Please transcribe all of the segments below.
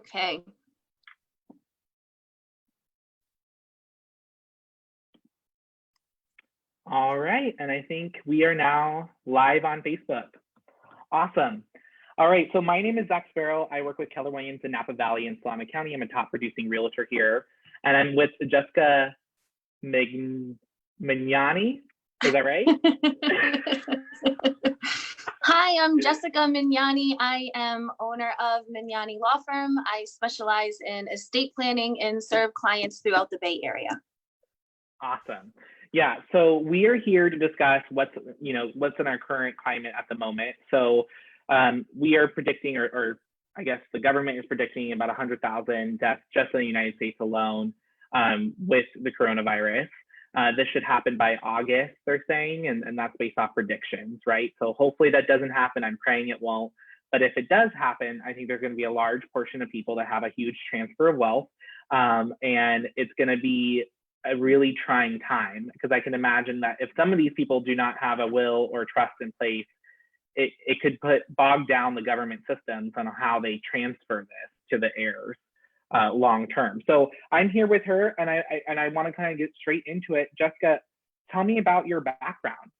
Okay. All right, and I think we are now live on Facebook. Awesome. All right, so my name is Zach Sparrow. I work with Keller Williams in Napa Valley and Solano County. I'm a top producing realtor here. And I'm with Jessica Magnani. Is that right? Hi, I'm Jessica Magnani. I am owner of Magnani Law Firm. I specialize in estate planning and serve clients throughout the Bay Area. Awesome. Yeah, so we are here to discuss what's in our current climate at the moment. So we are predicting, or I guess the government is predicting about 100,000 deaths just in the United States alone with the coronavirus. This should happen by August, they're saying, and that's based off predictions, right? So hopefully that doesn't happen. I'm praying it won't. But if it does happen, I think there's going to be a large portion of people that have a huge transfer of wealth. And it's going to be a really trying time, because I can imagine that if some of these people do not have a will or trust in place, it could bog down the government systems on how they transfer this to the heirs long term. So I'm here with her, and I want to kind of get straight into it. Jessica, tell me about your background.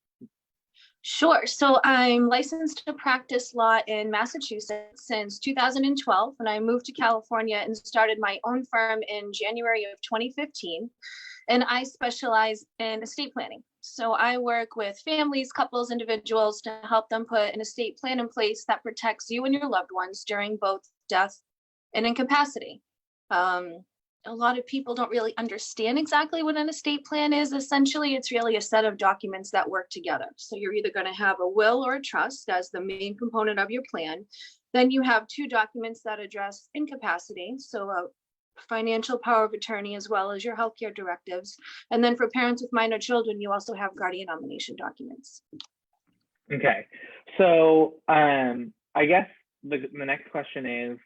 Sure. So I'm licensed to practice law in Massachusetts since 2012, and I moved to California and started my own firm in January of 2015. And I specialize in estate planning. So I work with families, couples, individuals to help them put an estate plan in place that protects you and your loved ones during both death and incapacity. A lot of people don't really understand exactly what an estate plan is. Essentially, it's really a set of documents that work together. So you're either going to have a will or a trust as the main component of your plan. Then you have two documents that address incapacity. So a financial power of attorney, as well as your healthcare directives. And then for parents with minor children, you also have guardian nomination documents. Okay, so I guess the next question is,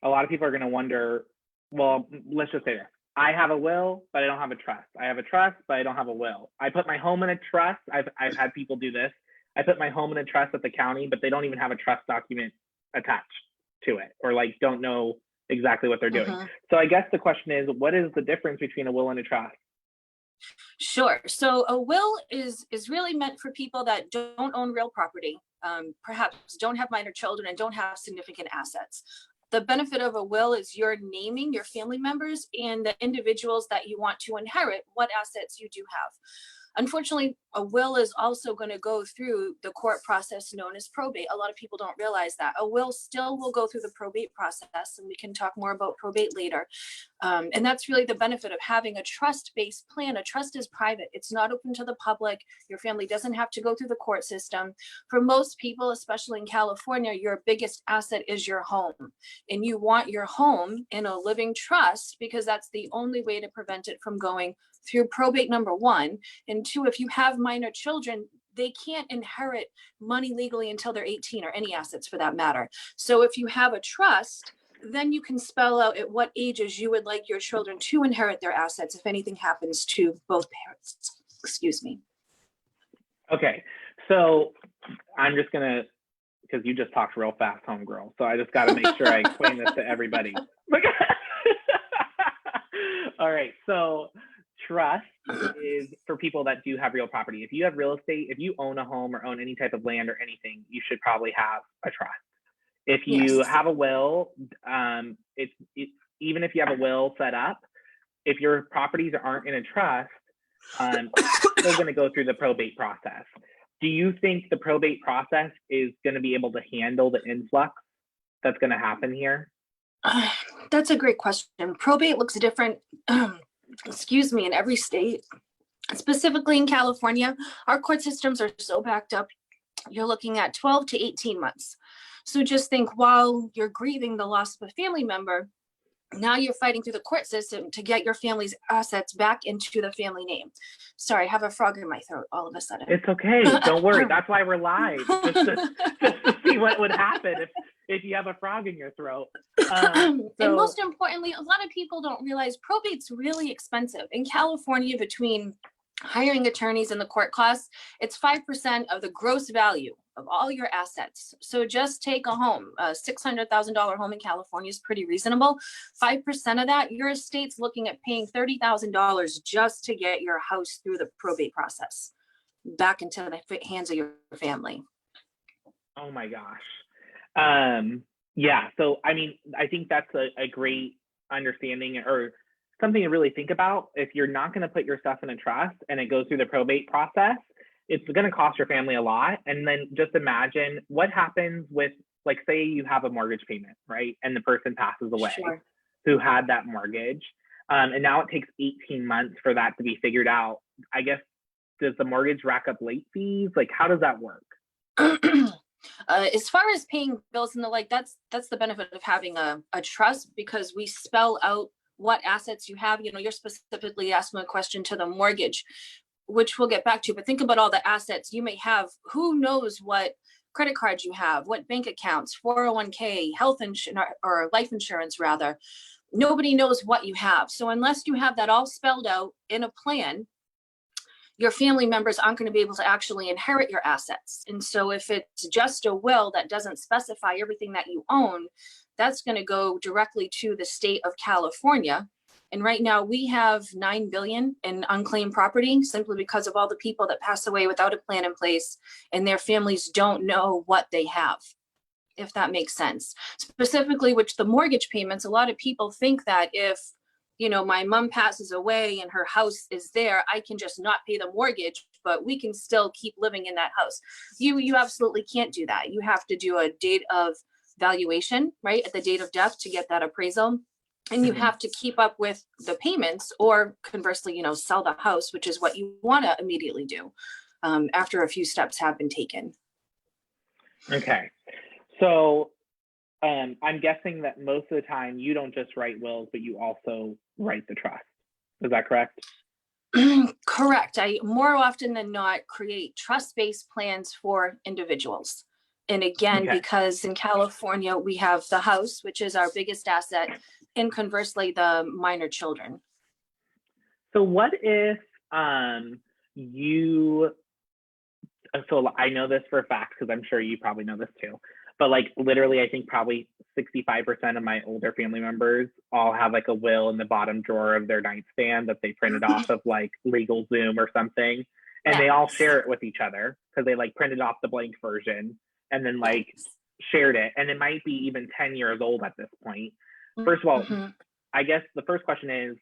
a lot of people are going to wonder, well, let's just say this. I have a will, but I don't have a trust. I have a trust, but I don't have a will. I put my home in a trust. I've had people do this. I put my home in a trust at the county, but they don't even have a trust document attached to it, or like don't know exactly what they're doing. So I guess the question is, what is the difference between a will and a trust? Sure. So a will is really meant for people that don't own real property, perhaps don't have minor children, and don't have significant assets. The benefit of a will is you're naming your family members and the individuals that you want to inherit what assets you do have. Unfortunately, a will is also going to go through the court process known as probate. A lot of people don't realize that. A will still will go through the probate process, and we can talk more about probate later. And that's really the benefit of having a trust-based plan. A trust is private. It's not open to the public. Your family doesn't have to go through the court system. For most people, especially in California, your biggest asset is your home. And you want your home in a living trust because that's the only way to prevent it from going through probate, number one. And two, if you have minor children, they can't inherit money legally until they're 18, or any assets for that matter. So if you have a trust, then you can spell out at what ages you would like your children to inherit their assets if anything happens to both parents. Excuse me. Okay, so I'm just gonna, because you just talked real fast, homegirl, so I just got to make sure I explain this to everybody. All right, so trust is for people that do have real property. If you have real estate, if you own a home or own any type of land or anything, you should probably have a trust. If you have a will, it's even if you have a will set up, if your properties aren't in a trust, it's still going to go through the probate process. Do you think the probate process is going to be able to handle the influx that's going to happen here? That's a great question. Probate looks different, excuse me, in every state. Specifically in California, our court systems are so backed up, you're looking at 12 to 18 months. So just think, while you're grieving the loss of a family member, now you're fighting through the court system to get your family's assets back into the family name. Sorry, I have a frog in my throat all of a sudden. It's okay. Don't worry. That's why we're live, just to see what would happen if you have a frog in your throat. And most importantly, a lot of people don't realize probate's really expensive. In California, between hiring attorneys and the court costs, it's 5% of the gross value of all your assets. So just take a home, a $600,000 home in California is pretty reasonable. 5% of that, your estate's looking at paying $30,000 just to get your house through the probate process back into the hands of your family. Oh my gosh. Yeah. So, I mean, I think that's a great understanding or something to really think about. If you're not going to put your stuff in a trust and it goes through the probate process, it's going to cost your family a lot. And then just imagine what happens with, like, say you have a mortgage payment, right? And the person passes away Sure. who had that mortgage. And now it takes 18 months for that to be figured out. I guess, does the mortgage rack up late fees? Like, how does that work? As far as paying bills and the like, that's the benefit of having a trust, because we spell out what assets you have. You know, you're specifically asking a question to the mortgage, which we'll get back to, but think about all the assets you may have. Who knows what credit cards you have, what bank accounts, 401k, health insurance, or life insurance rather. Nobody knows what you have. So unless you have that all spelled out in a plan, your family members aren't going to be able to actually inherit your assets. And so if it's just a will that doesn't specify everything that you own, that's going to go directly to the state of California. And right now we have 9 billion in unclaimed property simply because of all the people that pass away without a plan in place and their families don't know what they have, if that makes sense. Specifically, which the mortgage payments, a lot of people think that if, you know, my mom passes away and her house is there, I can just not pay the mortgage, but we can still keep living in that house. You absolutely can't do that. You have to do a date of valuation, right, at the date of death to get that appraisal. And you have to keep up with the payments, or conversely, you know, sell the house, which is what you want to immediately do after a few steps have been taken. Okay. So I'm guessing that most of the time you don't just write wills, but you also write the trust. Is that correct? Correct. I more often than not create trust-based plans for individuals. And again, Okay. because in California, we have the house, which is our biggest asset, and conversely, the minor children. So what if so I know this for a fact because I'm sure you probably know this too, but like literally I think probably 65% of my older family members all have like a will in the bottom drawer of their nightstand that they printed off of like LegalZoom or something, and they all share it with each other because they like printed off the blank version and then like shared it, and it might be even 10 years old at this point. First of all, I guess the first question is,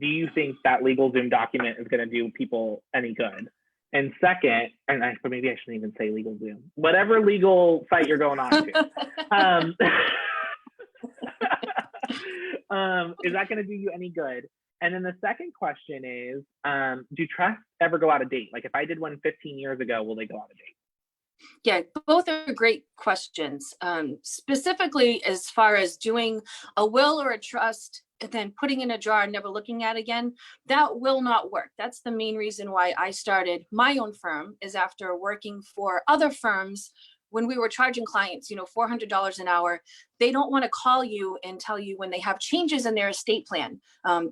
do you think that LegalZoom document is going to do people any good? And second, and maybe I shouldn't even say LegalZoom, whatever legal site you're going on to, is that going to do you any good? And then the second question is, do trusts ever go out of date? Like if I did one 15 years ago, will they go out of date? Yeah, both are great questions. Specifically, as far as doing a will or a trust and then putting in a jar and never looking at again, that will not work. That's the main reason why I started my own firm, is after working for other firms when we were charging clients, you know, $400 an hour. They don't want to call you and tell you when they have changes in their estate plan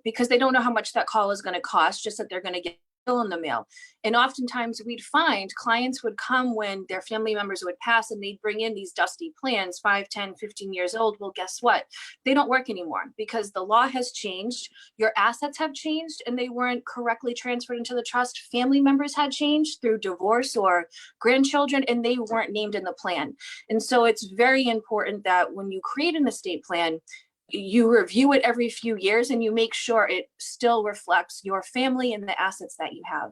because they don't know how much that call is going to cost, just that they're going to get in the mail. And oftentimes we'd find clients would come when their family members would pass and they'd bring in these dusty plans, 5, 10, 15 years old. Well, guess what? They don't work anymore because the law has changed. Your assets have changed and they weren't correctly transferred into the trust. Family members had changed through divorce or grandchildren, and they weren't named in the plan. And so it's very important that when you create an estate plan, you review it every few years and you make sure it still reflects your family and the assets that you have.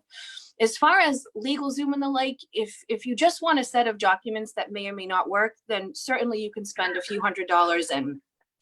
As far as LegalZoom and the like, if you just want a set of documents that may or may not work, then certainly you can spend a few $100s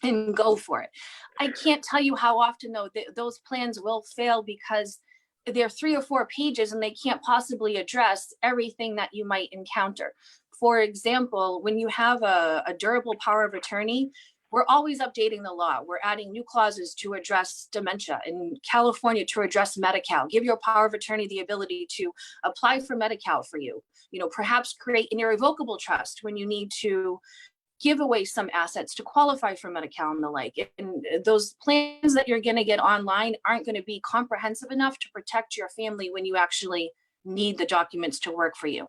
and go for it. I can't tell you how often though those plans will fail because they're 3 or 4 pages and they can't possibly address everything that you might encounter. For example, when you have a durable power of attorney, we're always updating the law. We're adding new clauses to address dementia. In California, to address Medi-Cal, give your power of attorney the ability to apply for Medi-Cal for you. You know, perhaps create an irrevocable trust when you need to give away some assets to qualify for Medi-Cal and the like. And those plans that you're going to get online aren't going to be comprehensive enough to protect your family when you actually need the documents to work for you.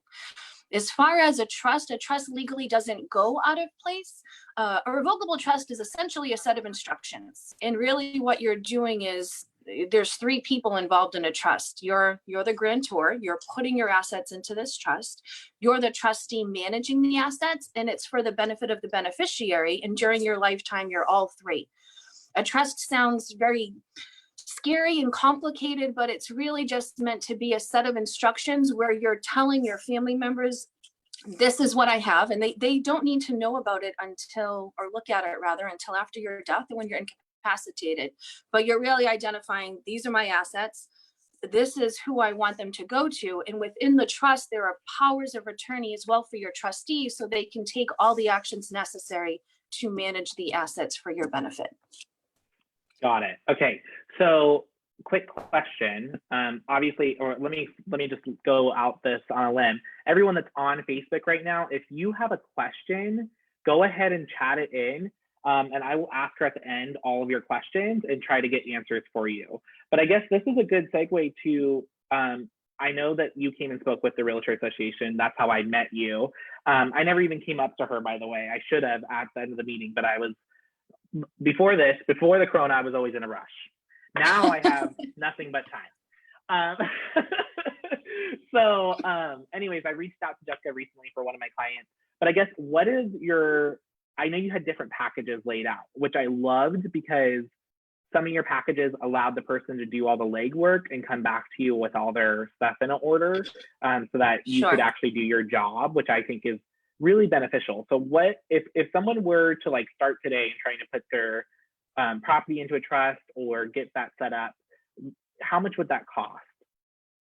As far as a trust legally doesn't go out of place. A revocable trust is essentially a set of instructions. And really what you're doing is there's three people involved in a trust. You're the grantor, you're putting your assets into this trust. You're the trustee managing the assets, and it's for the benefit of the beneficiary. And during your lifetime, you're all three. A trust sounds very scary and complicated, but it's really just meant to be a set of instructions where you're telling your family members, this is what I have, and they don't need to know about it until, or look at it rather, until after your death and when you're incapacitated. But you're really identifying, these are my assets, this is who I want them to go to. And within the trust, there are powers of attorney as well for your trustees, so they can take all the actions necessary to manage the assets for your benefit. Got it. Okay. So quick question. Obviously, or let me just go out this on a limb. Everyone that's on Facebook right now, if you have a question, go ahead and chat it in. And I will ask her at the end all of your questions and try to get answers for you. But I guess this is a good segue to, I know that you came and spoke with the Realtor Association. That's how I met you. I never even came up to her, by the way. I should have at the end of the meeting, but I was, before the Corona, I was always in a rush. Now I have nothing but time. So anyways, I reached out to Jessica recently for one of my clients, but I guess what is your, I know you had different packages laid out, which I loved because some of your packages allowed the person to do all the legwork and come back to you with all their stuff in order, so that you could actually do your job, which I think is really beneficial. So what, if someone were to like start today and trying to put their property into a trust or get that set up, how much would that cost?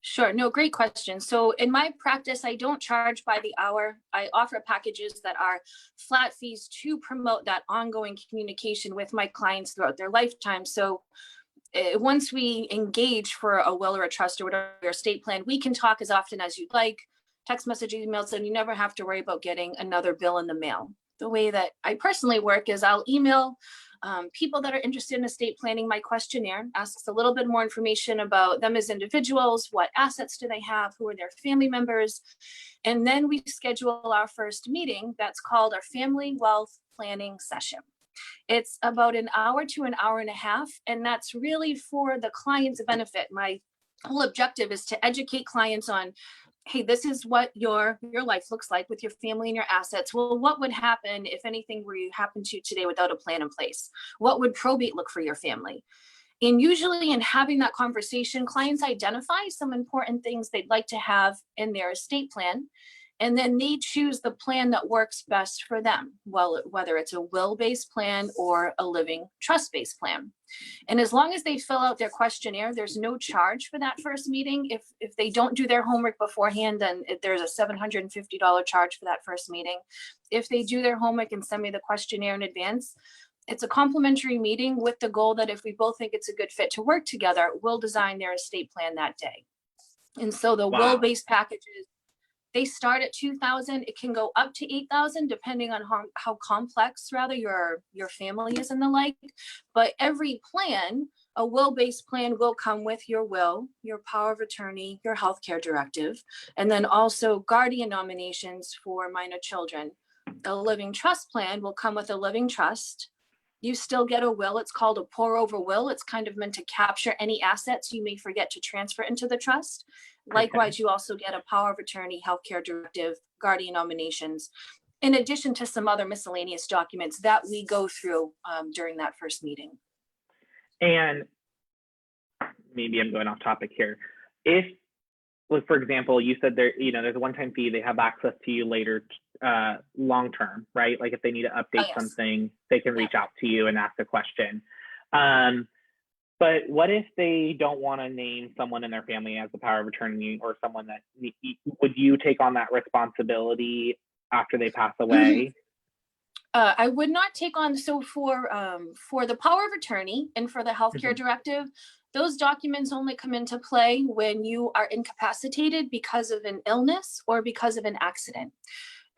Sure. No, great question. So in my practice, I don't charge by the hour. I offer packages that are flat fees to promote that ongoing communication with my clients throughout their lifetime. So once we engage for a will or a trust or whatever your estate plan, we can talk as often as you'd like, text message, emails, and you never have to worry about getting another bill in the mail. The way that I personally work is I'll email people that are interested in estate planning my questionnaire, asks a little bit more information about them as individuals, what assets do they have, who are their family members, and then we schedule our first meeting that's called our family wealth planning session. It's about an hour to an hour and a half, and that's really for the client's benefit. My whole objective is to educate clients on, hey, this is what your life looks like with your family and your assets. Well, what would happen if anything were to happen to you today without a plan in place? What would probate look for your family? And usually in having that conversation, clients identify some important things they'd like to have in their estate plan. And then they choose the plan that works best for them, well, whether it's a will-based plan or a living trust-based plan. And as long as they fill out their questionnaire, there's no charge for that first meeting. If they don't do their homework beforehand, then there's a $750 charge for that first meeting. If they do their homework and send me the questionnaire in advance, it's a complimentary meeting with the goal that if we both think it's a good fit to work together, we'll design their estate plan that day. And so the will-based packages, they start at $2,000. It can go up to $8,000 depending on how complex rather your family is and the like. But every plan, a will-based plan, will come with your will, your power of attorney, your healthcare directive, and then also guardian nominations for minor children. A living trust plan will come with a living trust. You still get a will. It's called a pour over will. It's kind of meant to capture any assets you may forget to transfer into the trust. Likewise, you also get a power of attorney, healthcare directive, guardian nominations, in addition to some other miscellaneous documents that we go through during that first meeting. And maybe I'm going off topic here. If, like, for example, you said there, there's a one-time fee, they have access to you later, long-term, right? Like if they need to update something, they can reach out to you and ask a question. But what if they don't want to name someone in their family as the power of attorney or someone that, would you take on that responsibility after they pass away? I would not take on, so for the power of attorney and for the healthcare directive, those documents only come into play when you are incapacitated because of an illness or because of an accident.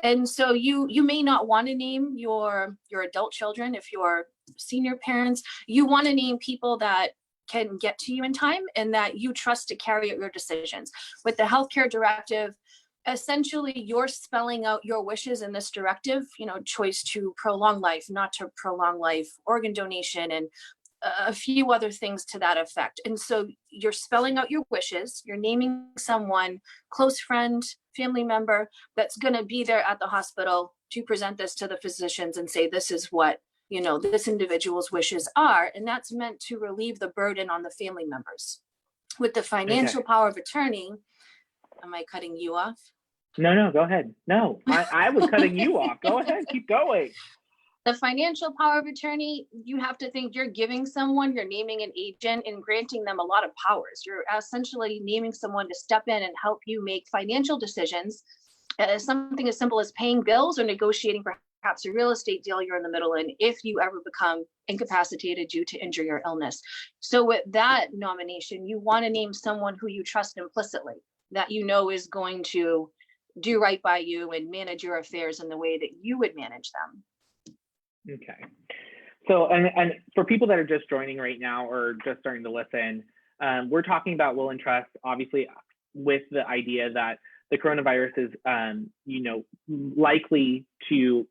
And so you may not want to name your adult children. If you're senior parents, you want to name people that can get to you in time and that you trust to carry out your decisions. With the healthcare directive, essentially you're spelling out your wishes in this directive, choice to prolong life, not to prolong life, organ donation, and a few other things to that effect. And so you're spelling out your wishes, you're naming someone, close friend, family member, that's going to be there at the hospital to present this to the physicians and say, this is what, this individual's wishes are. And that's meant to relieve the burden on the family members. With the financial power of attorney, am I cutting you off? No, go ahead. No, I was cutting you off. Go ahead, keep going. The financial power of attorney, you have to think you're giving someone, you're naming an agent and granting them a lot of powers. You're essentially naming someone to step in and help you make financial decisions. Something as simple as paying bills or negotiating perhaps a real estate deal you're in the middle in if you ever become incapacitated due to injury or illness. So with that nomination, you want to name someone who you trust implicitly, that is going to do right by you and manage your affairs in the way that you would manage them. Okay. So, and for people that are just joining right now or just starting to listen, we're talking about will and trust, obviously, with the idea that the coronavirus is, likely to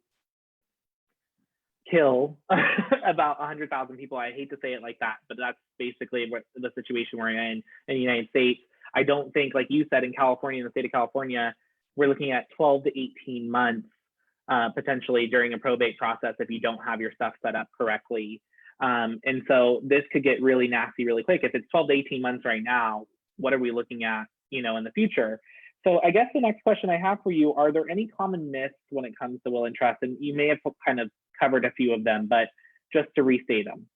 kill about 100,000 people. I hate to say it like that, but that's basically what the situation we're in the United States. I don't think, like you said, in California, in the state of California, we're looking at 12 to 18 months potentially during a probate process if you don't have your stuff set up correctly. And so this could get really nasty really quick. If it's 12 to 18 months right now, what are we looking at, in the future? So I guess the next question I have for you, are there any common myths when it comes to will and trust? And you may have kind of covered a few of them, but just to restate them.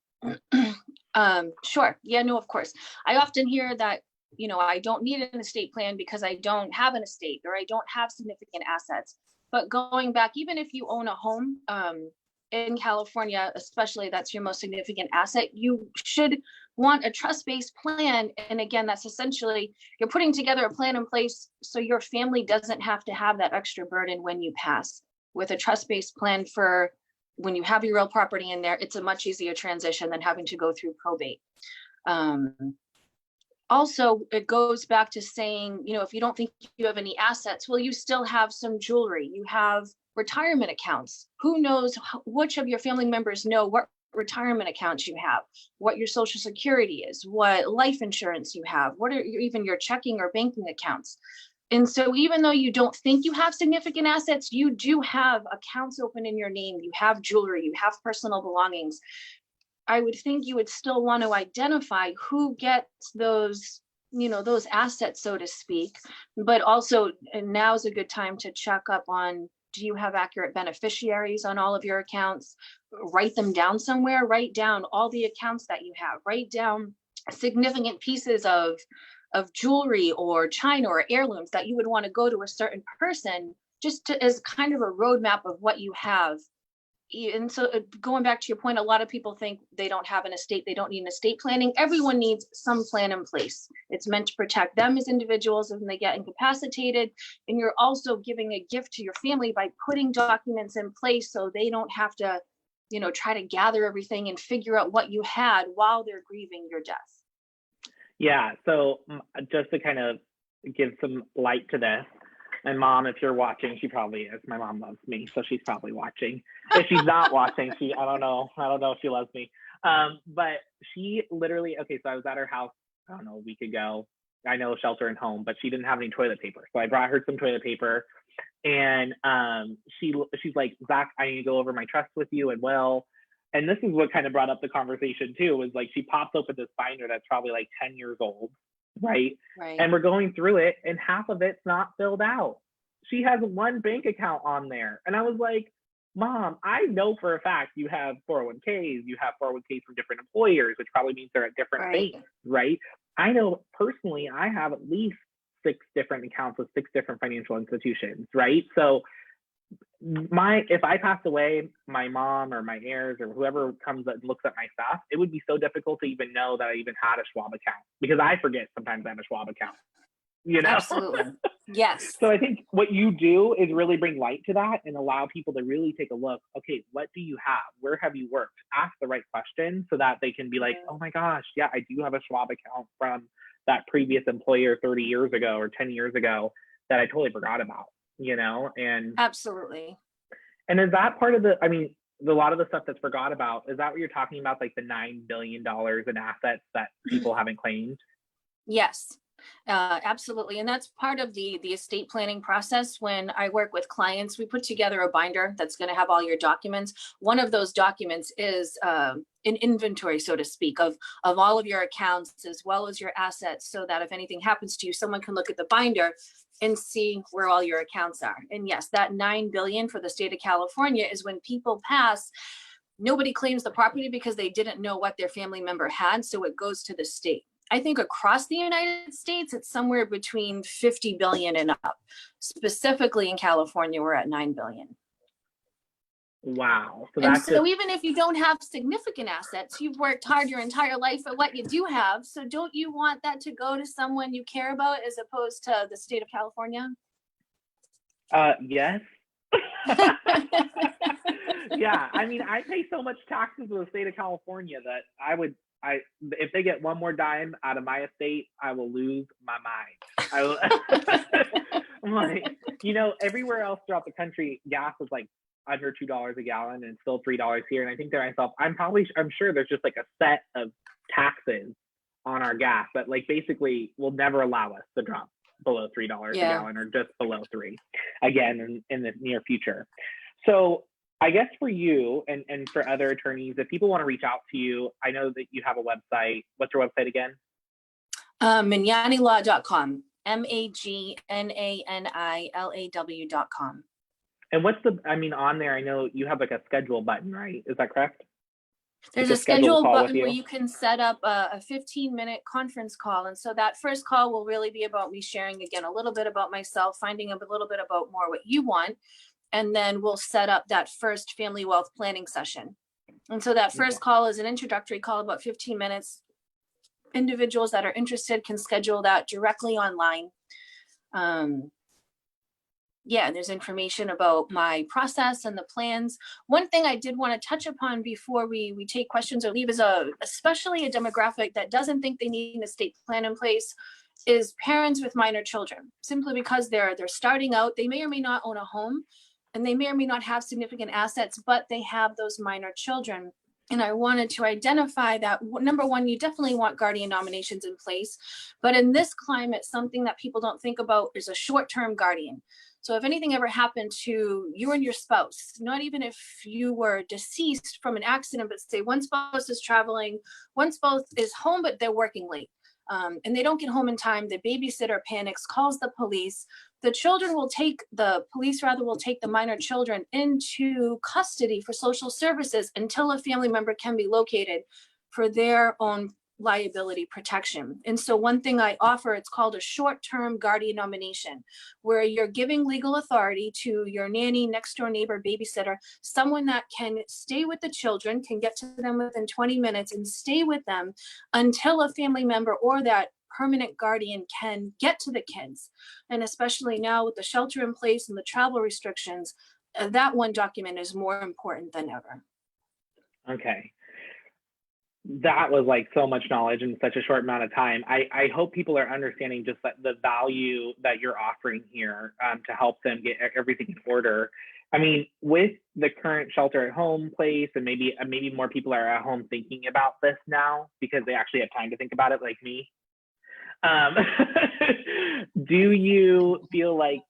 Sure. Yeah, no, of course. I often hear that, I don't need an estate plan because I don't have an estate or I don't have significant assets. But going back, even if you own a home in California, especially that's your most significant asset, you should want a trust-based plan. And again, that's essentially you're putting together a plan in place so your family doesn't have to have that extra burden when you pass. With a trust-based plan for when you have your real property in there, it's a much easier transition than having to go through probate. Also, it goes back to saying, if you don't think you have any assets, well, you still have some jewelry, you have retirement accounts. Who knows which of your family members know what retirement accounts you have, what your social security is, what life insurance you have, what are even your checking or banking accounts. And so even though you don't think you have significant assets, you do have accounts open in your name, you have jewelry, you have personal belongings. I would think you would still want to identify who gets those, those assets, so to speak. But also, and now's a good time to check up on, do you have accurate beneficiaries on all of your accounts? Write them down somewhere, write down all the accounts that you have, write down significant pieces of jewelry or china or heirlooms that you would want to go to a certain person just as kind of a roadmap of what you have. And so going back to your point, a lot of people think they don't have an estate, they don't need an estate planning. Everyone needs some plan in place. It's meant to protect them as individuals when they get incapacitated. And you're also giving a gift to your family by putting documents in place so they don't have to, try to gather everything and figure out what you had while they're grieving your death. Yeah, so just to kind of give some light to this, my mom, if you're watching, she probably is. My mom loves me, so she's probably watching. If she's not watching, I don't know if she loves me. But she literally, okay, so I was at her house, I don't know, a week ago. I know shelter and home, but she didn't have any toilet paper. So I brought her some toilet paper, and she's like, Zach, I need to go over my trust with you and will. And this is what kind of brought up the conversation too, was like, she pops open this binder that's probably like 10 years old. Right. And we're going through it and half of it's not filled out. She has one bank account on there. And I was like, Mom, I know for a fact you have 401ks, you have 401ks from different employers, which probably means they're at different banks, right? I know personally, I have at least 6 different accounts with 6 different financial institutions, right? So if I passed away, my mom or my heirs or whoever comes and looks at my stuff, it would be so difficult to even know that I even had a Schwab account, because I forget sometimes I have a Schwab account, Absolutely. Yes. So I think what you do is really bring light to that and allow people to really take a look. Okay, what do you have? Where have you worked? Ask the right questions so that they can be like, oh my gosh, yeah, I do have a Schwab account from that previous employer 30 years ago or 10 years ago. that I totally forgot about, you know? Absolutely. And is that part of the, I mean, a lot of the stuff that's forgot about, is that what you're talking about, like the $9 billion in assets that people haven't claimed? Yes, absolutely. And that's part of the estate planning process. When I work with clients, we put together a binder that's going to have all your documents. One of those documents is an inventory, so to speak, of all of your accounts as well as your assets, so that if anything happens to you, someone can look at the binder and see where all your accounts are. And yes, that 9 billion for the state of California is when people pass, nobody claims the property because they didn't know what their family member had, so it goes to the state. I think across the United States, it's somewhere between 50 billion and up. Specifically in California, we're at 9 billion. Wow. So And that's so just, even if you don't have significant assets, you've worked hard your entire life at what you do have. So don't you want that to go to someone you care about as opposed to the state of California? yes. Yeah, I mean, I pay so much taxes in the state of California that if they get one more dime out of my estate, I will lose my mind. I will, I'm like, you know, everywhere else throughout the country, gas is like under $2 a gallon and still $3 here. And I think to myself, I'm sure there's just like a set of taxes on our gas that like basically will never allow us to drop below $3 a gallon or just below 3 again in the near future. So I guess for you and for other attorneys, if people want to reach out to you, I know that you have a website. What's your website again? Magnanilaw.com. MAGNANILAW.com. And on there, I know you have like a schedule button, right? Is that correct? There's Like a schedule button you? where you can set up a 15-minute conference call. And so that first call will really be about me sharing again a little bit about myself, finding a little bit about more what you want. And then we'll set up that first family wealth planning session. And so that first call is an introductory call, about 15 minutes. Individuals that are interested can schedule that directly online. Yeah, there's information about my process and the plans. One thing I did want to touch upon before we take questions or leave is especially a demographic that doesn't think they need an estate plan in place is parents with minor children. Simply because they're starting out, they may or may not own a home, and they may or may not have significant assets, but they have those minor children. And I wanted to identify that, number one, you definitely want guardian nominations in place. But in this climate, something that people don't think about is a short-term guardian. So if anything ever happened to you and your spouse, not even if you were deceased from an accident, but say one spouse is traveling, one spouse is home, but they're working late, and they don't get home in time, the babysitter panics, calls the police. The police will take the minor children into custody for social services until a family member can be located for their own liability protection. And so one thing I offer, it's called a short-term guardian nomination, where you're giving legal authority to your nanny, next door neighbor, babysitter, someone that can stay with the children, can get to them within 20 minutes and stay with them until a family member or that permanent guardian can get to the kids. And especially now with the shelter in place and the travel restrictions, that one document is more important than ever. Okay. That was like so much knowledge in such a short amount of time. I hope people are understanding just the value that you're offering here to help them get everything in order. I mean, with the current shelter at home place, and maybe more people are at home thinking about this now because they actually have time to think about it, like me. Do you feel like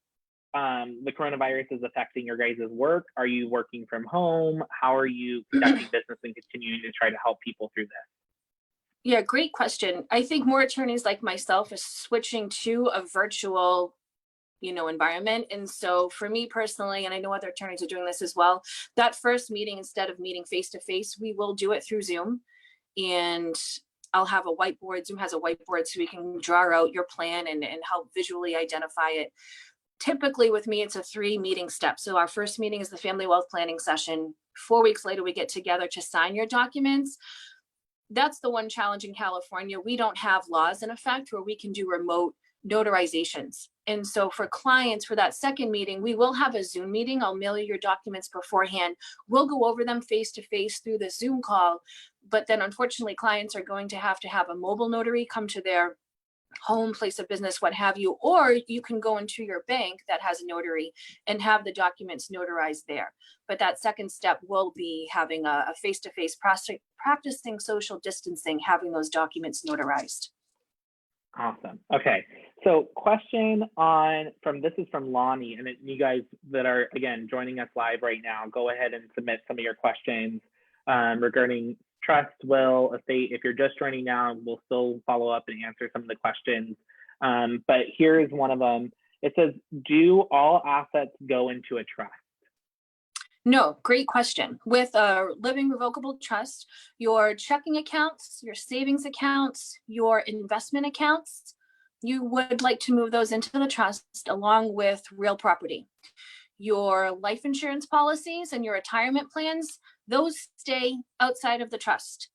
the coronavirus is affecting your guys' work? Are you working from home? How are you conducting business and continuing to try to help people through this? Yeah, great question. I think more attorneys like myself are switching to a virtual, environment. And so for me personally, and I know other attorneys are doing this as well, that first meeting, instead of meeting face to face, we will do it through Zoom. And I'll have a whiteboard. Zoom has a whiteboard so we can draw out your plan and help visually identify it. Typically with me, it's a 3-meeting step. So our first meeting is the family wealth planning session. 4 weeks later, we get together to sign your documents. That's the one challenge in California. We don't have laws in effect where we can do remote notarizations. And so for clients, for that second meeting, we will have a Zoom meeting. I'll mail you your documents beforehand. We'll go over them face to face through the Zoom call. But then unfortunately, clients are going to have a mobile notary come to their home, place of business, what have you, or you can go into your bank that has a notary and have the documents notarized there. But that second step will be having a face-to-face process, practicing social distancing, having those documents notarized. Awesome. Okay. So question this is from Lonnie, and you guys that are, again, joining us live right now, go ahead and submit some of your questions regarding trust, will, estate. If you're just joining now, we'll still follow up and answer some of the questions. But here is one of them. It says, do all assets go into a trust? No, great question. With a living revocable trust, your checking accounts, your savings accounts, your investment accounts, you would like to move those into the trust along with real property. Your life insurance policies and your retirement plans, those stay outside of the trust.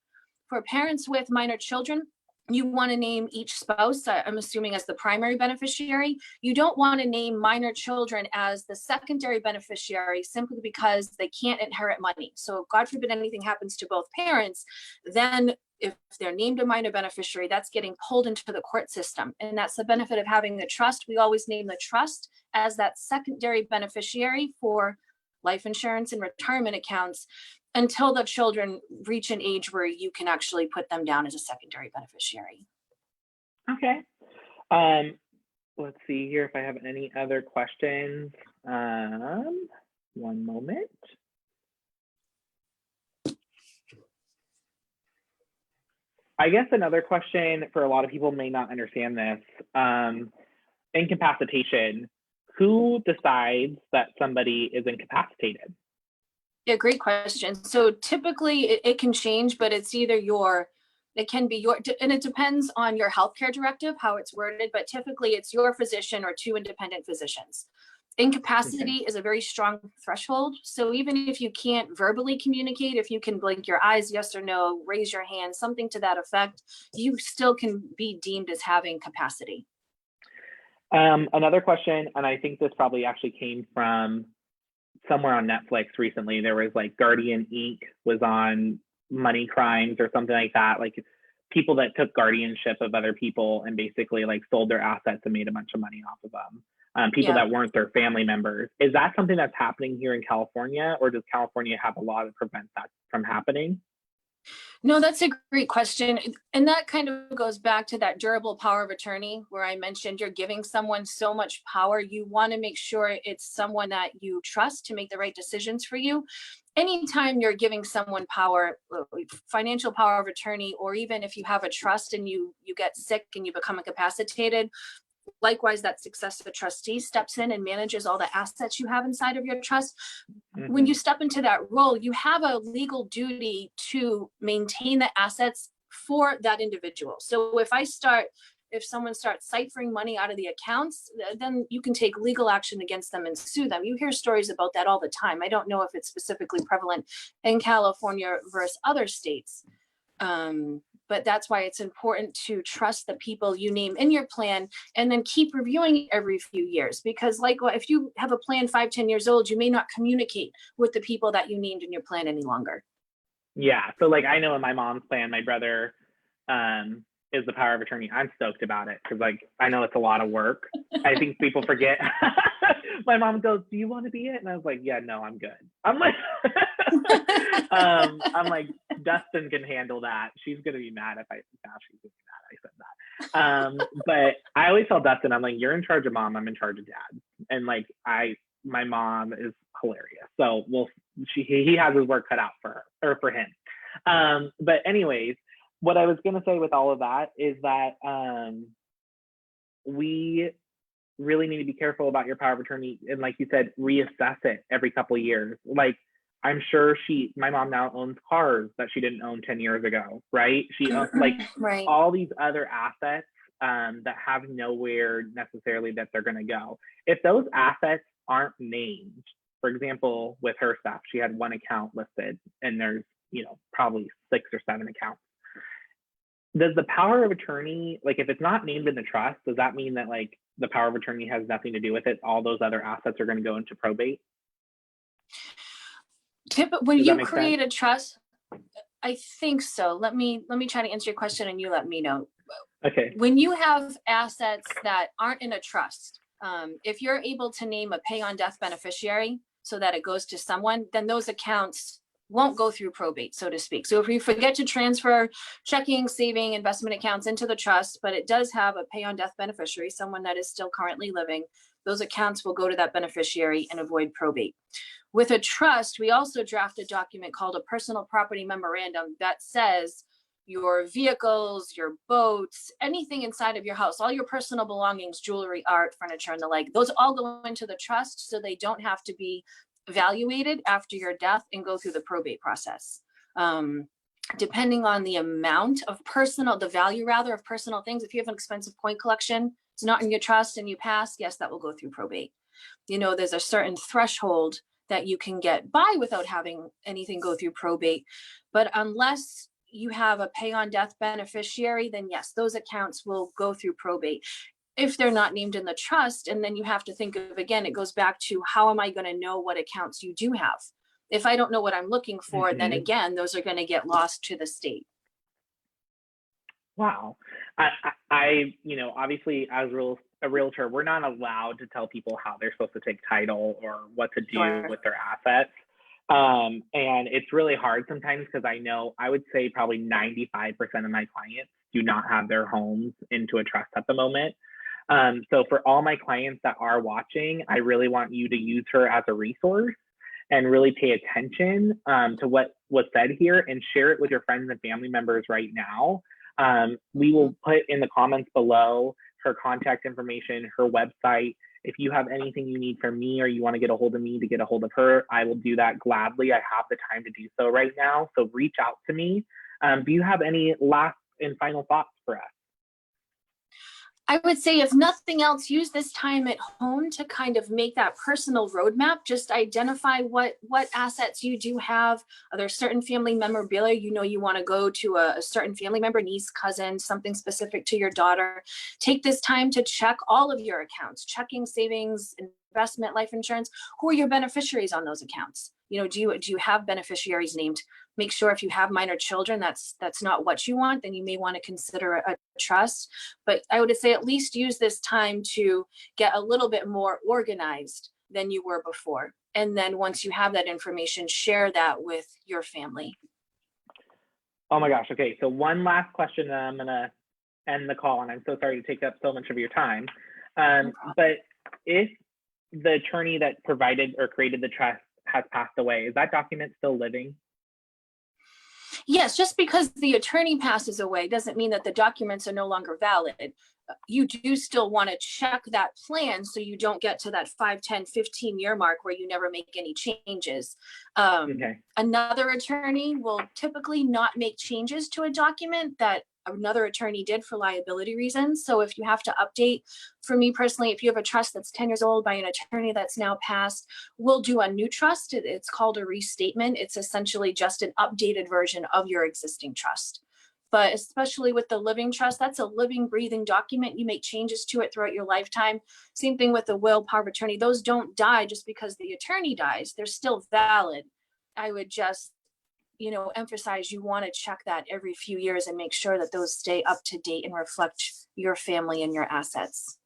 For parents with minor children, you want to name each spouse, I'm assuming, as the primary beneficiary. You don't want to name minor children as the secondary beneficiary simply because they can't inherit money. So God forbid anything happens to both parents, then if they're named a minor beneficiary, that's getting pulled into the court system. And that's the benefit of having a trust. We always name the trust as that secondary beneficiary for life insurance and retirement accounts until the children reach an age where you can actually put them down as a secondary beneficiary. Okay. Let's see here if I have any other questions. One moment. I guess another question for a lot of people may not understand this. Incapacitation. Who decides that somebody is incapacitated? Yeah, great question. So typically it can change, but it's either it can be and it depends on your healthcare directive, how it's worded, but typically it's your physician or two independent physicians. Incapacity is a very strong threshold. So even if you can't verbally communicate, if you can blink your eyes, yes or no, raise your hand, something to that effect, you still can be deemed as having capacity. Another question, and I think this probably actually came from somewhere on Netflix recently. There was like Guardian Inc. was on money crimes or something like that. Like people that took guardianship of other people and basically like sold their assets and made a bunch of money off of them. People that weren't their family members. Is that something that's happening here in California, or does California have a law to prevent that from happening? No, that's a great question. And that kind of goes back to that durable power of attorney where I mentioned you're giving someone so much power. You want to make sure it's someone that you trust to make the right decisions for you. Anytime you're giving someone power, financial power of attorney, or even if you have a trust and you get sick and you become incapacitated, likewise, that successor trustee steps in and manages all the assets you have inside of your trust. Mm-hmm. When you step into that role, you have a legal duty to maintain the assets for that individual. So if someone starts ciphering money out of the accounts, then you can take legal action against them and sue them. You hear stories about that all the time. I don't know if it's specifically prevalent in California versus other states. But that's why it's important to trust the people you name in your plan and then keep reviewing it every few years. Because like if you have a plan 5-10 years old, you may not communicate with the people that you named in your plan any longer. Yeah. So like I know in my mom's plan, my brother is the power of attorney. I'm stoked about it because like I know it's a lot of work. I think people forget. My mom goes, "Do you want to be it?" And I was like, "Yeah, no, I'm good." I'm like, I'm like, Dustin can handle that. She's gonna be mad if she's gonna be mad I said that. But I always tell Dustin, I'm like, "You're in charge of mom. I'm in charge of dad." And like my mom is hilarious. So he has his work cut out for her or for him. But anyways, what I was gonna say with all of that is that we really need to be careful about your power of attorney, and like you said, reassess it every couple of years. Like I'm sure my mom now owns cars that she didn't own 10 years ago, right? She owns like right. All these other assets that have nowhere necessarily that they're going to go. If those assets aren't named, for example, with her stuff, she had one account listed and there's, probably 6 or 7 accounts. Does the power of attorney, like if it's not named in the trust, does that mean that like the power of attorney has nothing to do with it? All those other assets are going to go into probate? When you create a trust, I think so. Let me try to answer your question and you let me know. Okay. When you have assets that aren't in a trust, if you're able to name a pay on death beneficiary so that it goes to someone, then those accounts won't go through probate, so to speak. So if you forget to transfer checking, saving, investment accounts into the trust, but it does have a pay on death beneficiary, someone that is still currently living, those accounts will go to that beneficiary and avoid probate. With a trust, we also draft a document called a personal property memorandum that says your vehicles, your boats, anything inside of your house, all your personal belongings, jewelry, art, furniture, and the like, those all go into the trust so they don't have to be evaluated after your death and go through the probate process. Depending on the amount of the value rather of personal things, if you have an expensive coin collection, it's not in your trust and you pass, yes, that will go through probate. There's a certain threshold that you can get by without having anything go through probate. But unless you have a pay on death beneficiary, then yes, those accounts will go through probate if they're not named in the trust. And then you have to think of, again, it goes back to how am I going to know what accounts you do have? If I don't know what I'm looking for, then again, those are going to get lost to the state. Wow. I obviously as a realtor, we're not allowed to tell people how they're supposed to take title or what to do with their assets. And it's really hard sometimes because I would say probably 95% of my clients do not have their homes into a trust at the moment. So for all my clients that are watching, I really want you to use her as a resource and really pay attention to what was said here and share it with your friends and family members right now. We will put in the comments below her contact information, her website. If you have anything you need from me or you want to get a hold of me to get a hold of her, I will do that gladly. I have the time to do so right now. So reach out to me. Do you have any last and final thoughts for us? I would say, if nothing else, use this time at home to kind of make that personal roadmap. Just identify what assets you do have. Are there certain family memorabilia you want to go to a certain family member, niece, cousin, something specific to your daughter. Take this time to check all of your accounts, checking, savings, investment, life insurance. Who are your beneficiaries on those accounts? Do you have beneficiaries named? Make sure if you have minor children, that's not what you want, then you may want to consider a trust. But I would say at least use this time to get a little bit more organized than you were before. And then once you have that information, share that with your family. Oh my gosh. Okay. So one last question, and I'm going to end the call, and I'm so sorry to take up so much of your time. But if the attorney that provided or created the trust has passed away, is that document still living? Yes, just because the attorney passes away doesn't mean that the documents are no longer valid. You do still want to check that plan so you don't get to that 5, 10, 15-year mark where you never make any changes. Another attorney will typically not make changes to a document that another attorney did for liability reasons. So if you have to update, for me personally, if you have a trust that's 10 years old by an attorney that's now passed, we'll do a new trust. It's called a restatement. It's essentially just an updated version of your existing trust. But especially with the living trust, that's a living, breathing document. You make changes to it throughout your lifetime. Same thing with the will, power of attorney. Those don't die just because the attorney dies. They're still valid. I would just emphasize you want to check that every few years and make sure that those stay up to date and reflect your family and your assets.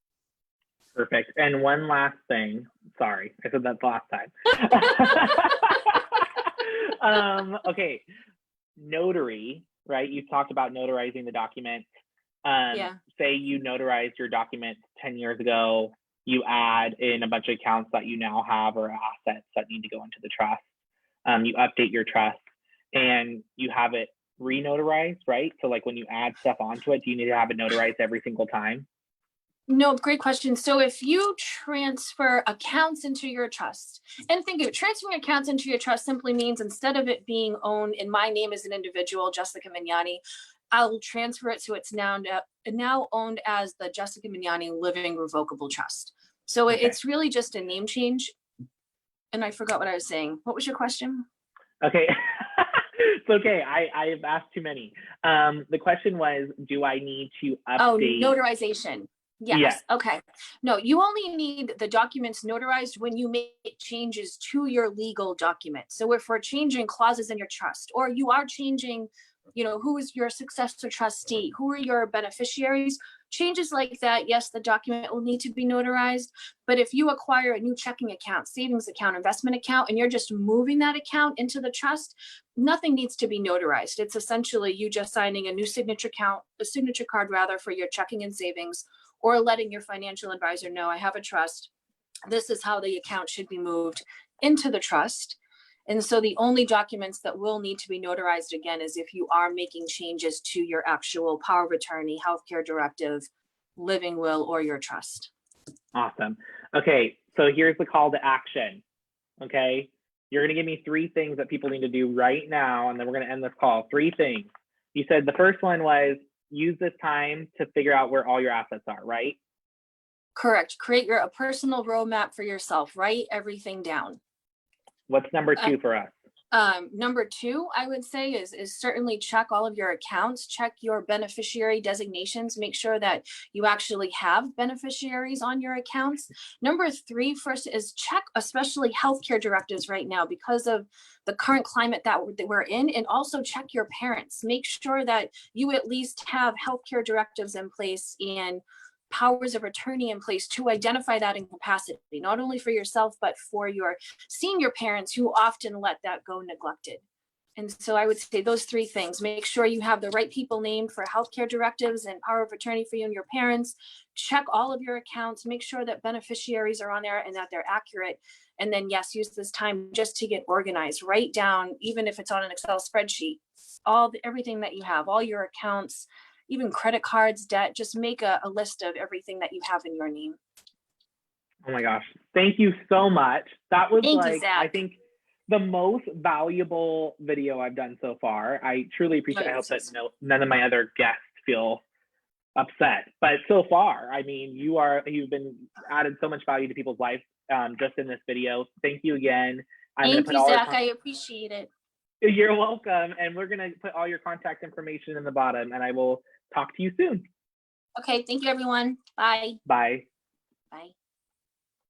Perfect. And one last thing. Sorry, I said that the last time. Okay. Notary, right? You talked about notarizing the document. Say you notarized your document 10 years ago. You add in a bunch of accounts that you now have or assets that need to go into the trust. You update your trust and you have it re-notarized, right? So like when you add stuff onto it, do you need to have it notarized every single time? No, great question. So if you transfer accounts into your trust, and think of it, transferring accounts into your trust simply means instead of it being owned in my name as an individual, Jessica Magnani, I'll transfer it so it's now owned as the Jessica Magnani Living Revocable Trust. So it's really just a name change. And I forgot what I was saying. What was your question? Okay. It's okay. I've asked too many. The question was, do I need to update? Oh, notarization. Yes. Okay. No, you only need the documents notarized when you make changes to your legal document. So if we're changing clauses in your trust, or you are changing who is your successor trustee? Who are your beneficiaries? Changes like that, yes, the document will need to be notarized. But if you acquire a new checking account, savings account, investment account, and you're just moving that account into the trust, nothing needs to be notarized. It's essentially you just signing a new signature card rather, for your checking and savings, or letting your financial advisor know, I have a trust. This is how the account should be moved into the trust. And so the only documents that will need to be notarized again is if you are making changes to your actual power of attorney, healthcare directive, living will, or your trust. Awesome. Okay, so here's the call to action. Okay, you're going to give me 3 things that people need to do right now, and then we're going to end this call. 3 things. You said the first one was use this time to figure out where all your assets are, right? Correct. Create a personal roadmap for yourself. Write everything down. What's number 2 for us? Number 2, I would say is certainly check all of your accounts, check your beneficiary designations, make sure that you actually have beneficiaries on your accounts. Number 3, first, is check especially healthcare directives right now because of the current climate that we're in, and also check your parents. Make sure that you at least have healthcare directives in place and powers of attorney in place to identify that incapacity, not only for yourself, but for your senior parents who often let that go neglected. And so I would say those 3 things: make sure you have the right people named for healthcare directives and power of attorney for you and your parents. Check all of your accounts, make sure that beneficiaries are on there and that they're accurate. And then, yes, use this time just to get organized. Write down, even if it's on an Excel spreadsheet, everything that you have, all your accounts, even credit cards, debt. Just make a list of everything that you have in your name. Oh my gosh. Thank you so much. That was Thank you, Zach. I think the most valuable video I've done so far. I truly appreciate it. I hope that none of my other guests feel upset. But so far, I mean, you've been added so much value to people's lives just in this video. Thank you again. Thank you, Zach. I appreciate it. You're welcome. And we're going to put all your contact information in the bottom, and I will talk to you soon. Okay. Thank you, everyone. Bye. Bye. Bye.